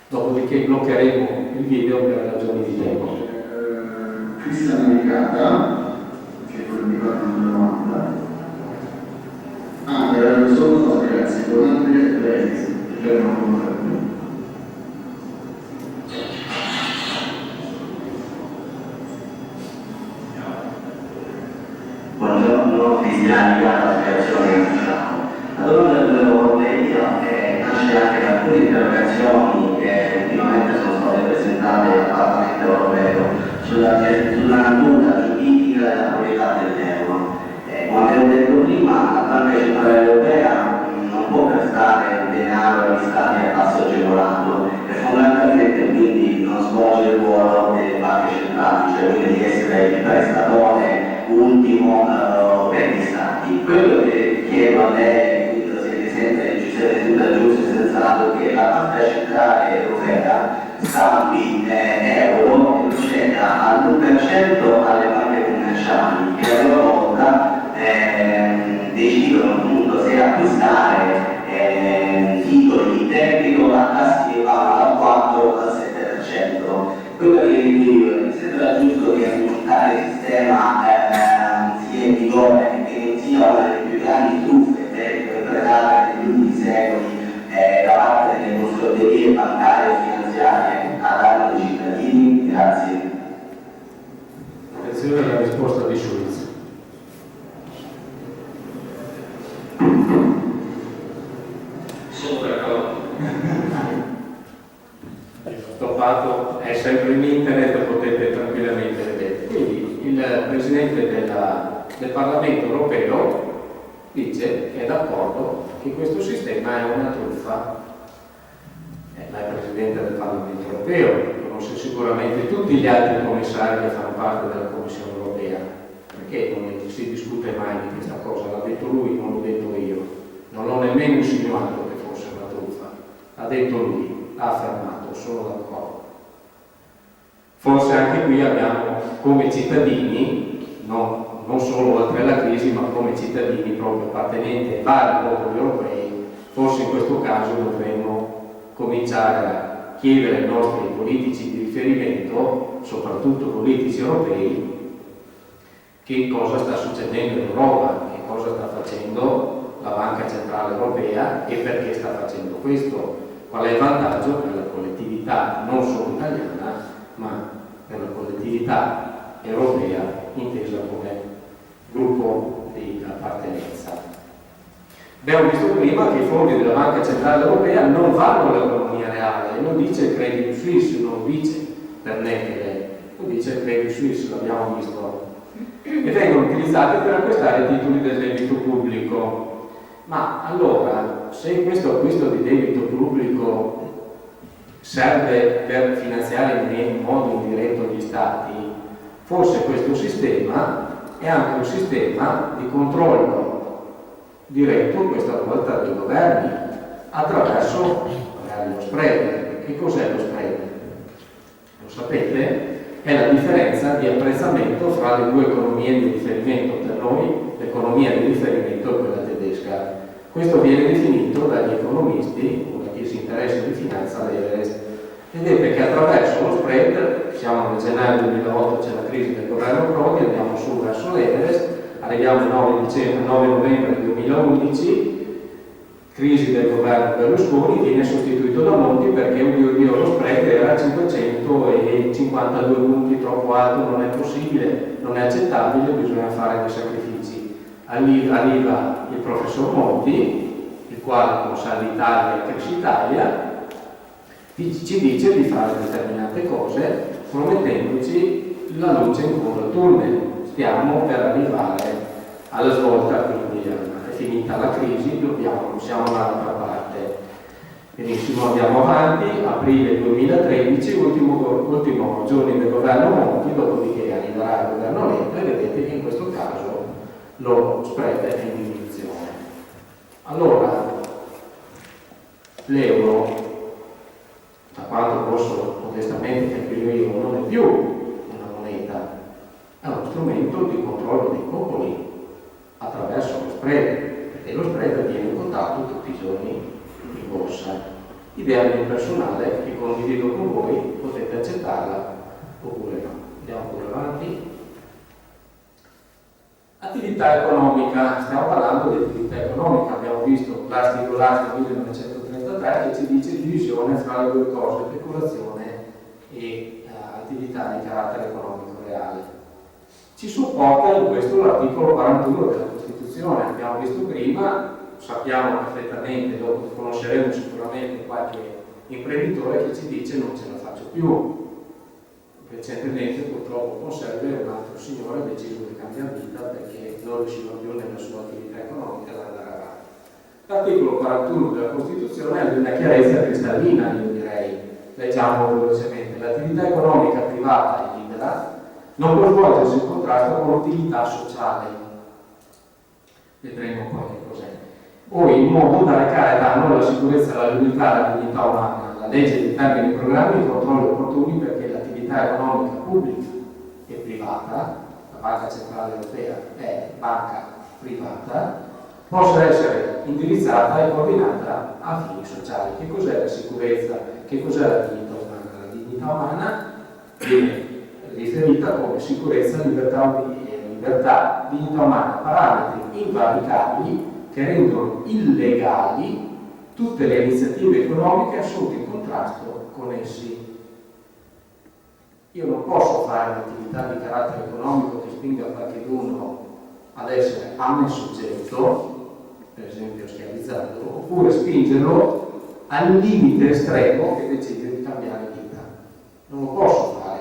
Dopodiché bloccheremo il video per ragioni di tempo. Cristian Nicata, che poi mi fa una domanda. Solo no, ragazzi, durante lei, che non conosco. Buongiorno, Cristian Nicata, Associazione. La domanda che volevo porre io nasce anche da alcune interrogazioni che ultimamente sono state presentate al Parlamento europeo sulla natura giuridica della proprietà dell'euro. Come abbiamo detto prima, la Banca Centrale Europea non può prestare denaro agli Stati a tasso agevolato e fondamentalmente quindi non svolge il ruolo delle banche centrali, cioè quindi di essere il prestatore ultimo per gli Stati. Quello che chiedo a lei, quindi se risulta giusto e sensato, che la Banca Centrale Europea scambi euro e ceda al 2% alle banche commerciali che a loro volta decidono appunto se acquistare titoli di debito a tassi che vanno dal 4 al 7%. Quello che mi sembra giusto che un tale sistema sia in vigore e che non sia una delle più grandi truffe perpetrate negli ultimi secoli da parte delle consorterie bancarie e finanziarie a danno dei cittadini. Grazie. Attenzione alla risposta di Schulz. Sono d'accordo. Il stoppato è sempre in internet, potete tranquillamente vedere. Quindi il Presidente del Parlamento europeo dice che è d'accordo che questo sistema è una truffa. Ma è Presidente del Parlamento europeo, conosce sicuramente tutti gli altri commissari che fanno parte della Commissione europea, perché non si discute mai di questa cosa, l'ha detto lui, non l'ho detto io, non l'ho nemmeno insinuato che fosse una truffa, l'ha detto lui, l'ha affermato, sono d'accordo. Forse anche qui abbiamo come cittadini, non solo oltre la crisi, ma come cittadini proprio appartenenti ai vari popoli europei, forse in questo caso dovremmo cominciare a chiedere ai nostri politici di riferimento, soprattutto politici europei, che cosa sta succedendo in Europa, che cosa sta facendo la Banca Centrale Europea e perché sta facendo questo, qual è il vantaggio per la collettività non solo italiana, ma per la collettività europea intesa come gruppo di appartenenza. Abbiamo visto prima che i fondi della Banca Centrale Europea non vanno all'economia reale, lo dice il Credit Suisse, non lo dice per Merkel, lo dice il Credit Suisse, l'abbiamo visto, e vengono utilizzati per acquistare titoli del debito pubblico. Ma allora, se questo acquisto di debito pubblico serve per finanziare in modo indiretto gli Stati, forse questo sistema è anche un sistema di controllo diretto, questa volta dei governi, attraverso magari lo spread. Che cos'è lo spread? Lo sapete? È la differenza di apprezzamento fra le due economie di riferimento. Per noi l'economia di riferimento è quella tedesca. Questo viene definito dagli economisti, o da chi si interessa di finanza, l'Everest. Vedete che attraverso lo spread, siamo nel gennaio 2008, c'è la crisi del governo Prodi, andiamo su verso l'Everest, arriviamo il 9 novembre 2011, crisi del governo Berlusconi, viene sostituito da Monti perché lo spread era a 552 punti, troppo alto, non è possibile, non è accettabile, bisogna fare dei sacrifici. Arriva il professor Monti, il quale con Salva Italia e Cresci Italia ci dice di fare determinate cose promettendoci la luce in fondo al tunnel. Stiamo per arrivare alla svolta, quindi è finita la crisi, siamo dall'altra parte. Benissimo, andiamo avanti, aprile 2013, ultimo giorno del governo Monti, dopodiché arriverà il governo Letta e vedete che in questo caso lo spread è in diminuzione. Allora, l'euro, da quanto posso modestamente capire io, non è più una moneta, è uno strumento di controllo dei popoli attraverso lo spread, e lo spread viene quotato tutti i giorni in borsa. I idea mia personale che condivido con voi, potete accettarla oppure no. Andiamo pure avanti. Attività economica, stiamo parlando di attività economica, abbiamo visto Plastico Lastico 1933 che ci dice divisione fra le due cose, speculazione e attività di carattere economico reale. Ci supporta in questo l'articolo 41 della Costituzione, abbiamo visto prima, sappiamo perfettamente, dopo conosceremo sicuramente qualche imprenditore che ci dice non ce la faccio più. Recentemente purtroppo con Serve un altro signore ha deciso di cambiare vita perché non riusciva più nella sua attività economica ad andare avanti. L'articolo 41 della Costituzione è di una chiarezza cristallina, io direi. Leggiamo velocemente. L'attività economica privata e libera non può svolgersi in contrasto con l'utilità sociale. Vedremo poi che cos'è. O in modo da recare danno alla sicurezza, alla libertà e alla dignità umana. La legge determina i programmi e i controlli opportuni perché l'attività economica pubblica e privata, la Banca Centrale Europea è banca privata, possa essere indirizzata e coordinata a fini sociali. Che cos'è la sicurezza? Che cos'è la dignità umana? La dignità umana viene riferita come sicurezza, libertà, dignità umana, parametri invalicabili che rendono illegali tutte le iniziative economiche assunte in contrasto con essi. Io non posso fare un'attività di carattere economico che spinga qualcuno ad essere a me soggetto, per esempio schiavizzando, oppure spingerlo al limite estremo che decide di cambiare vita. Non lo posso fare,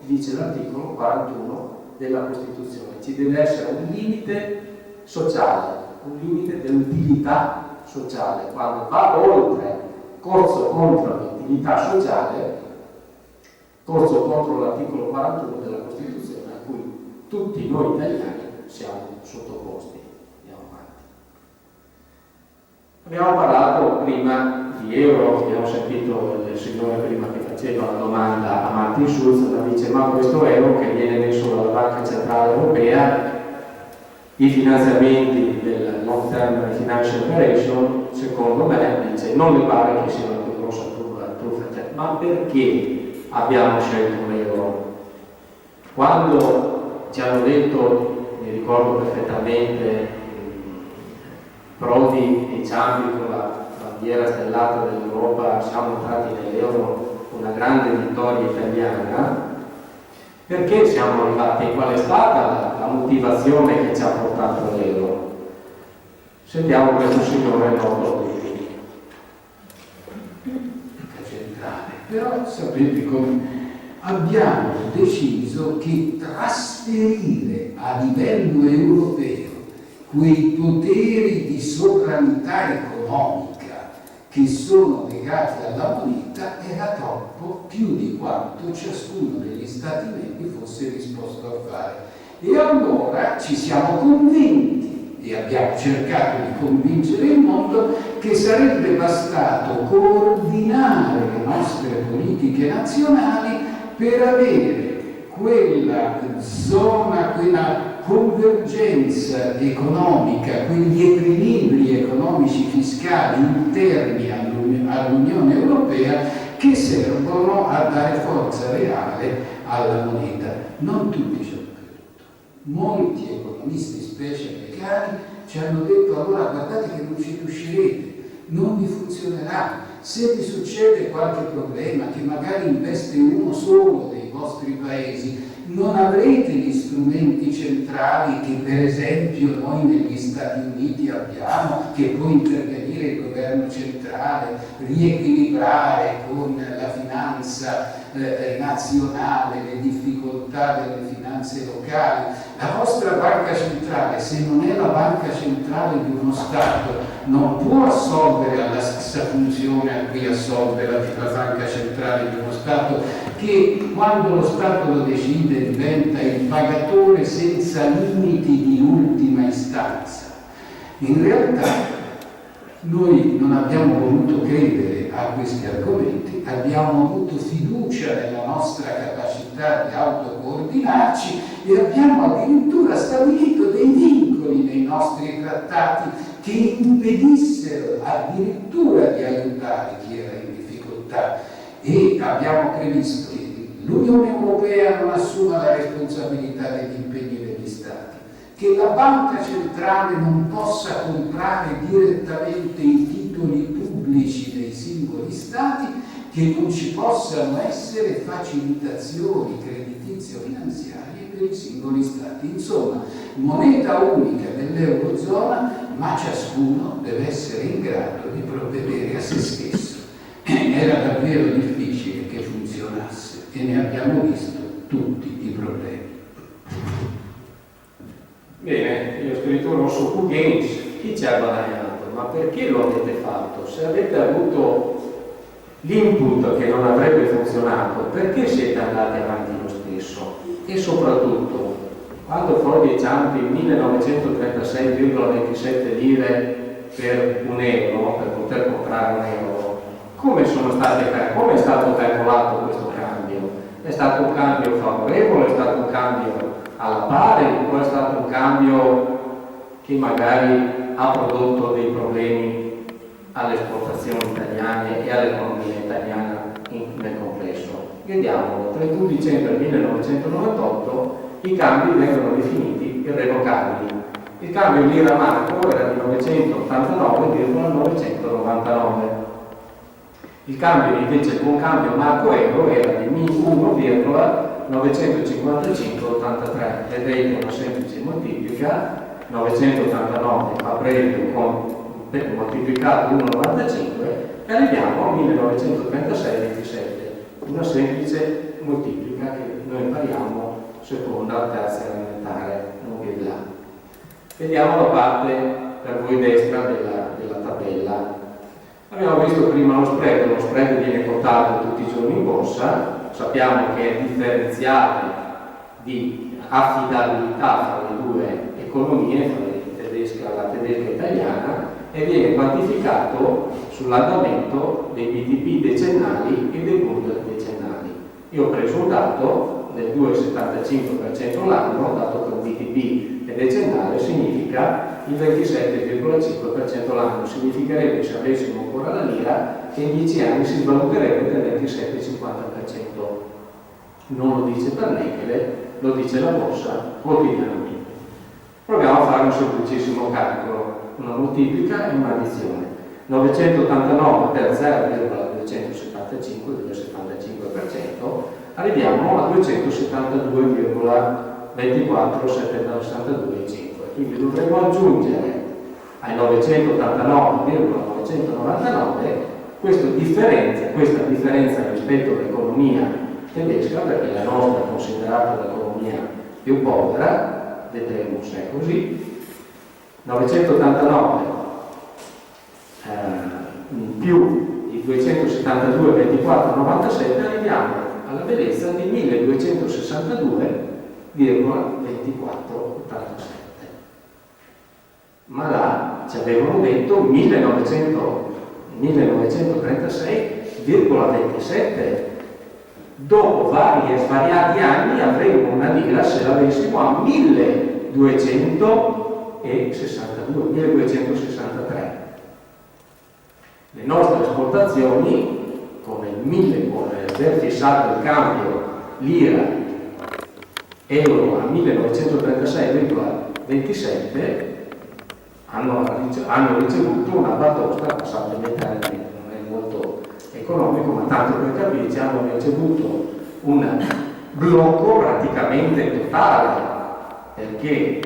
dice l'articolo 41 della Costituzione, ci deve essere un limite sociale, un limite dell'utilità sociale. Quando vado oltre, corso contro l'utilità sociale, corso contro l'articolo 41 della Costituzione a cui tutti noi italiani siamo sottoposti. Andiamo avanti. Abbiamo parlato prima di euro, abbiamo sentito il signore prima che faceva una domanda a Martin Schulz, ma dice: ma questo euro che viene messo dalla Banca Centrale Europea, i finanziamenti del Long Term Financial Operation, secondo me, dice, non mi pare che sia la più grossa truffa. Cioè, ma perché abbiamo scelto l'euro? Quando ci hanno detto, mi ricordo perfettamente, Prodi e Ciampi con la bandiera stellata dell'Europa, siamo entrati nell'euro, una grande vittoria italiana. Perché siamo arrivati? Qual è stata la motivazione che ci ha portato all'euro? Sentiamo questo signore noto di centrale. Però sapete come abbiamo deciso che trasferire a livello europeo quei poteri di sovranità economica che sono legati alla moneta era troppo, più di quanto ciascuno degli Stati membri fosse disposto a fare. E allora ci siamo convinti e abbiamo cercato di convincere il mondo che sarebbe bastato coordinare le nostre politiche nazionali per avere quella zona, quella convergenza economica, quegli equilibri economici fiscali interni all'Unione Europea che servono a dare forza reale alla moneta. Non tutti ci hanno creduto. Molti economisti, specie americani, ci hanno detto: allora guardate che non ci riuscirete, non vi funzionerà. Se vi succede qualche problema che magari investe uno solo dei vostri paesi, non avrete gli strumenti centrali che per esempio noi negli Stati Uniti abbiamo, che può intervenire il governo centrale, riequilibrare con la finanza nazionale le difficoltà delle finanze locali. La vostra banca centrale, se non è la banca centrale di uno Stato, non può assolvere alla stessa funzione a cui assolve la banca centrale di uno Stato, che quando lo Stato lo decide diventa il pagatore senza limiti di ultima istanza. In realtà noi non abbiamo voluto credere a questi argomenti, abbiamo avuto fiducia nella nostra capacità di autocoordinarci e abbiamo addirittura stabilito dei vincoli nei nostri trattati che impedissero addirittura di aiutare chi era in difficoltà. E abbiamo previsto che l'Unione Europea non assuma la responsabilità degli impegni degli Stati, che la banca centrale non possa comprare direttamente i titoli pubblici dei singoli Stati, che non ci possano essere facilitazioni creditizio-finanziarie per i singoli Stati. Insomma, moneta unica dell'Eurozona, ma ciascuno deve essere in grado di provvedere a se stesso. Era davvero difficile che funzionasse e ne abbiamo visto tutti i problemi. Bene, io ho scritto rosso su Games, chi ci ha guadagnato? Ma perché lo avete fatto? Se avete avuto l'input che non avrebbe funzionato, perché siete andati avanti lo stesso? E soprattutto, quando Forti e Ciampi 1936,27 lire per un euro, per poter comprare un euro, come è stato calcolato questo cambio? È stato un cambio favorevole, è stato un cambio alla pari, o è stato un cambio che magari ha prodotto dei problemi alle esportazioni italiane e all'economia italiana nel complesso? Vediamo, 31 dicembre 1998 i cambi vengono definiti irrevocabili. Il cambio lira-marco era di 989,999. Il cambio invece con cambio marco-euro era di 1,955,83. Vedete una semplice moltiplica, 989 a breve moltiplicato 1,95 e arriviamo a 1936,27. Una semplice moltiplica che noi impariamo seconda o terza elementare, non più di là. Vediamo la parte per voi destra della tabella. Abbiamo visto prima lo spread viene quotato tutti i giorni in borsa, sappiamo che è differenziale di affidabilità fra le due economie, fra la tedesca e italiana, e viene quantificato sull'andamento dei BTP decennali e dei Bund decennali. Io ho preso un dato del 2,75% l'anno, dato che un BTP è decennale, significa il 27,5% l'anno. Significherebbe, se avessimo ancora la lira, che in 10 anni si svaluterebbe del 27,50%. Non lo dice Pernechele, lo dice la borsa quotidianamente. Proviamo a fare un semplicissimo calcolo, una moltiplica e un'addizione. 989 per 0,275, arriviamo a 272,24,762,5. Quindi dovremo aggiungere ai 989,999 questa differenza rispetto all'economia tedesca, perché la nostra è considerata l'economia più povera. Vedremo se è così. 989 più i 272,24,97 arriviamo alla bellezza di 1262,24,87. Ma là ci avevano detto 1936,27. Dopo vari e svariati anni avremo una lira, se l'avessimo, a 1263. Le nostre esportazioni, con aver fissato il cambio lira-euro a 1936,27, hanno ricevuto una batosta, passatemi il termine, non è molto economico, ma tanto per capirci, hanno ricevuto un blocco praticamente totale, perché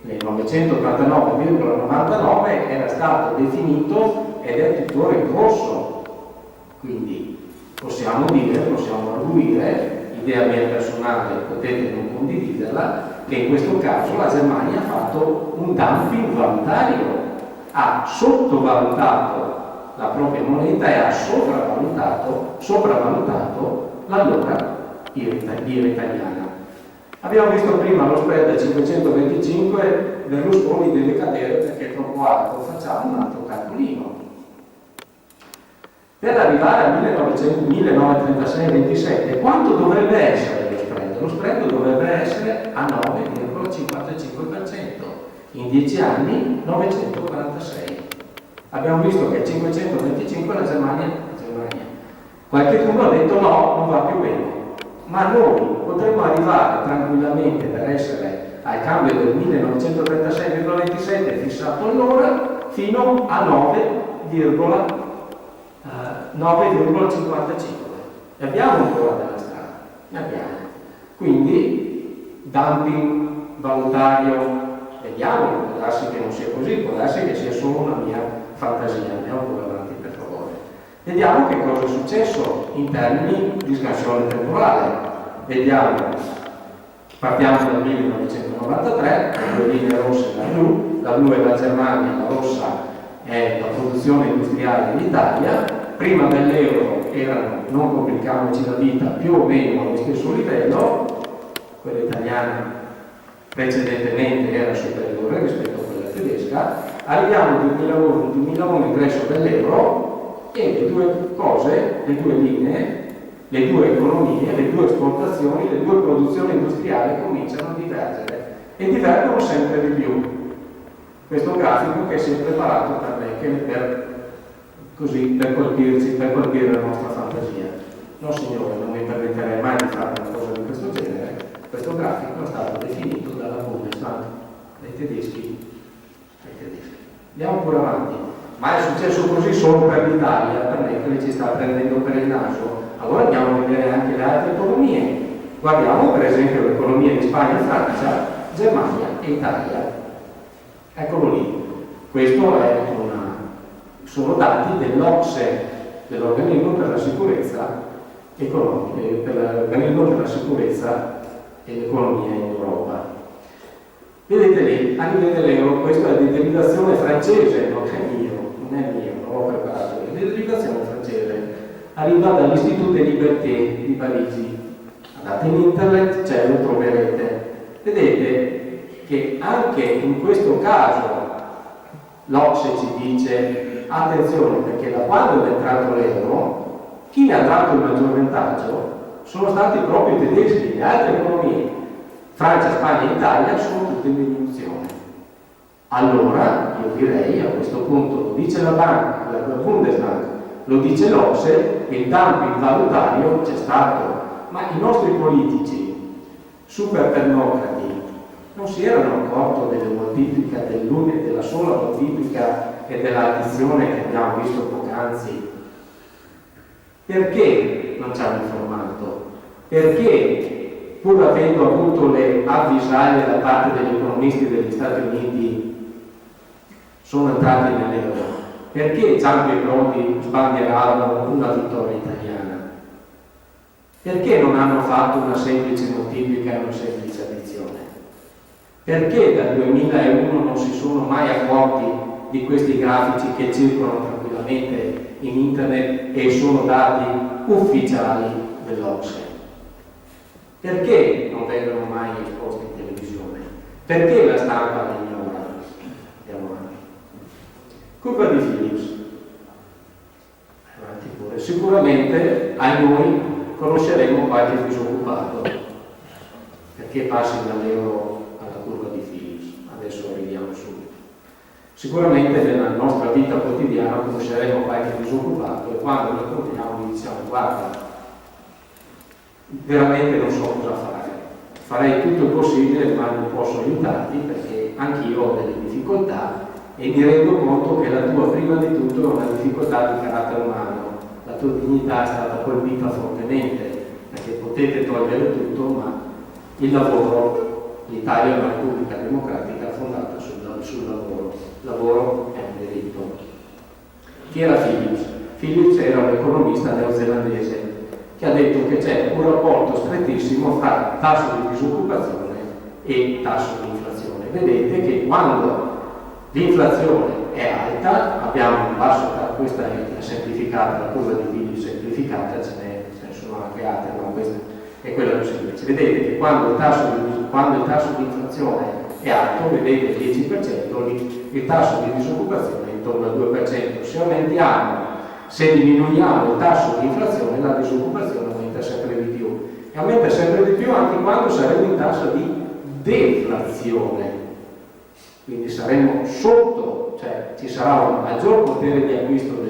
nel 989,99 era stato definito ed è tuttora in corso. Quindi possiamo arguire, idea mia personale, potete non condividerla, che in questo caso la Germania ha fatto un dumping valutario, ha sottovalutato la propria moneta e ha sopravvalutato l'allora lira italiana. Abbiamo visto prima lo spread a 525, Berlusconi deve cadere perché è troppo alto, facciamo un altro calcolino. Per arrivare a 1936,27 quanto dovrebbe essere lo spread? Lo spread dovrebbe essere a 9,55%. in 10 anni 946. Abbiamo visto che 525 la Germania. Qualcuno ha detto no, non va più bene, ma noi potremmo arrivare tranquillamente per essere al cambio del 1936,27 fissato all'ora fino a 9,55. E abbiamo ancora della strada, ne abbiamo. Quindi dumping valutario, vediamo, può darsi che non sia così, può darsi che sia solo una mia fantasia, andiamo pure avanti per favore. Vediamo che cosa è successo in termini di scansione temporale. Vediamo, partiamo dal 1993, le due linee rosse la blu è la Germania, la rossa è la produzione industriale in Italia. Prima dell'euro erano, non complichiamoci la vita, più o meno allo stesso livello, quella italiana precedentemente era superiore rispetto a quella tedesca. Arriviamo al 2001 ingresso dell'euro e le due cose, le due linee, le due economie, le due esportazioni, le due produzioni industriali cominciano a divergere e divergono sempre di più. Questo grafico che si è preparato per me, che per colpirci, per colpire la nostra fantasia. No signore, non mi permetterei mai di fare una cosa di questo genere. Questo grafico è stato definito dalla Bundesbank, dai tedeschi. Andiamo pure avanti. Ma è successo così solo per l'Italia, per me che ci sta prendendo per il naso. Allora andiamo a vedere anche le altre economie. Guardiamo per esempio l'economia di Spagna, Francia, Germania e Italia. Eccolo lì. Questo è sono dati dell'OCSE, dell'Organismo per la Sicurezza Economica, per l'Organismo per la Sicurezza e l'Economia in Europa. Vedete lì, a livello dell'euro, questa è di derivazione francese, non è mio, non ho preparato, è di derivazione francese, arriva dall'Istitut des Libertés di Parigi. Andate in internet, lo troverete. Vedete che anche in questo caso l'OCSE ci dice attenzione, perché da quando è entrato l'euro, chi ne ha dato il maggior vantaggio sono stati proprio i tedeschi, le altre economie. Francia, Spagna e Italia sono tutte in diminuzione. Allora, io direi, a questo punto, lo dice la banca, la Bundesbank, lo dice l'OCSE, il dumping valutario c'è stato, ma i nostri politici, super tecnocrati, non si erano accorti delle moltiplica della sola moltiplica e dell'addizione che abbiamo visto poc'anzi. Perché non ci hanno informato? Perché pur avendo avuto le avvisaglie da parte degli economisti degli Stati Uniti sono entrati nell'euro? Perché Ciampi e Prodi sbandieravano una vittoria italiana? Perché non hanno fatto una semplice moltiplica e una semplice addizione? Perché dal 2001 non si sono mai accorti di questi grafici che circolano tranquillamente in internet e sono dati ufficiali dell'OCSE? Perché non vengono mai esposti in televisione? Perché la stampa li ignora? Andiamo avanti. Curva di Phillips. Avanti pure. Sicuramente a noi conosceremo qualche disoccupato perché passi dall'euro alla curva di Phillips. Adesso arriviamo subito. Sicuramente nella nostra vita quotidiana conosceremo qualche disoccupato e quando lo incontriamo gli diciamo guarda, veramente non so cosa fare, farei tutto il possibile ma non posso aiutarti perché anch'io ho delle difficoltà e mi rendo conto che la tua prima di tutto è una difficoltà di carattere umano, la tua dignità è stata colpita fortemente perché potete togliere tutto ma il lavoro, l'Italia è una repubblica democratica fondata sul lavoro, il lavoro è un diritto. Chi era Phillips? Phillips era un economista neozelandese che ha detto che c'è un rapporto strettissimo fra tasso di disoccupazione e tasso di inflazione. Vedete che quando l'inflazione è alta, abbiamo un basso, questa è semplificata, la curva di Phillips semplificata, ce ne sono anche altre, ma questa è quella più semplice. Vedete che quando il tasso di inflazione è alto, vedete il 10%, il tasso di disoccupazione è intorno al 2%. Se diminuiamo il tasso di inflazione, la disoccupazione aumenta sempre di più. E aumenta sempre di più anche quando saremo in tasso di deflazione. quindi saremo sotto, cioè ci sarà un maggior potere di acquisto